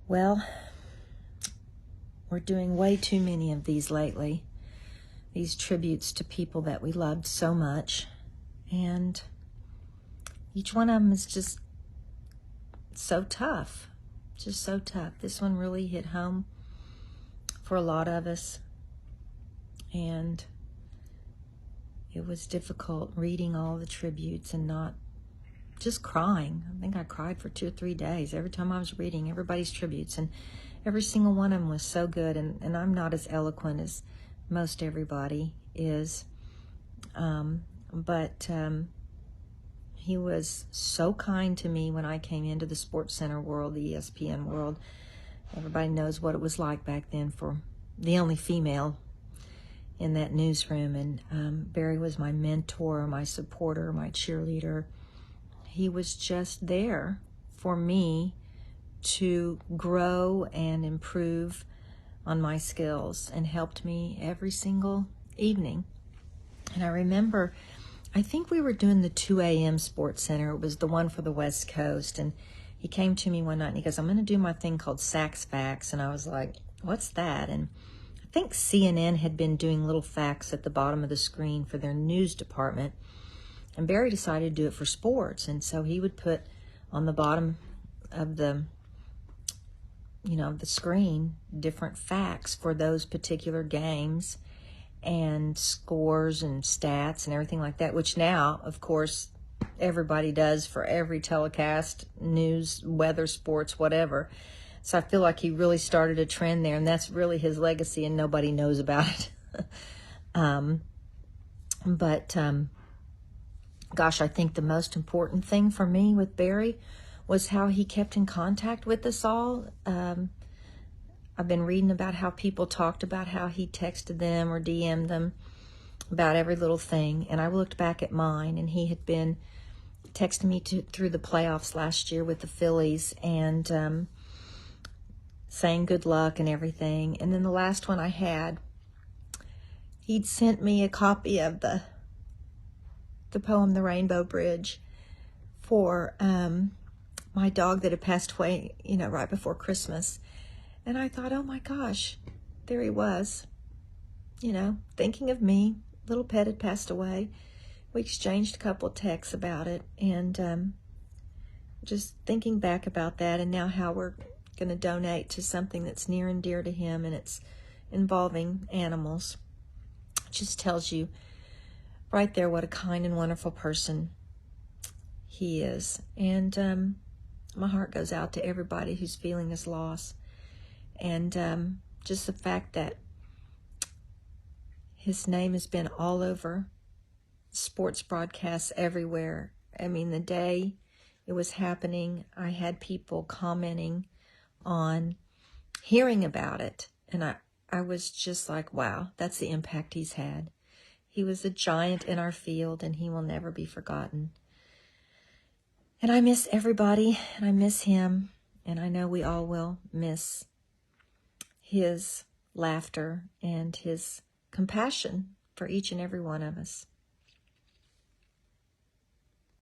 Well, we're doing way too many of these lately. These tributes to people that we loved so much. And each one of them is just so tough. Just so tough. This one really hit home for a lot of us. And it was difficult reading all the tributes and not just crying. I think I cried for 2 or 3 days every time I was reading everybody's tributes, and every single one of them was so good. And I'm not as eloquent as most everybody is, but he was so kind to me when I came into the SportsCenter world, the ESPN world. Everybody knows what it was like back then for the only female in that newsroom. And Barry was my mentor, my supporter, my cheerleader. He was just there for me to grow and improve on my skills, and helped me every single evening. And I remember, I think we were doing the 2 a.m. SportsCenter. It was the one for the West Coast. And he came to me one night and he goes, "I'm going to do my thing called Sax Facts." And I was like, "What's that?" And I think CNN had been doing little facts at the bottom of the screen for their news department. And Barry decided to do it for sports. And so he would put on the bottom of the screen different facts for those particular games and scores and stats and everything like that, which now, of course, everybody does for every telecast, news, weather, sports, whatever. So I feel like he really started a trend there, and that's really his legacy, and nobody knows about it. Gosh, I think the most important thing for me with Barry was how he kept in contact with us all. I've been reading about how people talked about how he texted them or DM'd them about every little thing. And I looked back at mine, and he had been texting me through the playoffs last year with the Phillies, and saying good luck and everything. And then the last one I had, he'd sent me a copy of the poem, The Rainbow Bridge, for my dog that had passed away, right before Christmas. And I thought, oh my gosh, there he was, thinking of me. Little pet had passed away. We exchanged a couple of texts about it, and just thinking back about that, and now how we're going to donate to something that's near and dear to him, and it's involving animals. It just tells you right there what a kind and wonderful person he is. And my heart goes out to everybody who's feeling this loss. And just the fact that his name has been all over sports broadcasts everywhere. I mean, the day it was happening, I had people commenting on hearing about it. And I was just like, wow, that's the impact he's had. He was a giant in our field, and he will never be forgotten. And I miss everybody, and I miss him, and I know we all will miss his laughter and his compassion for each and every one of us.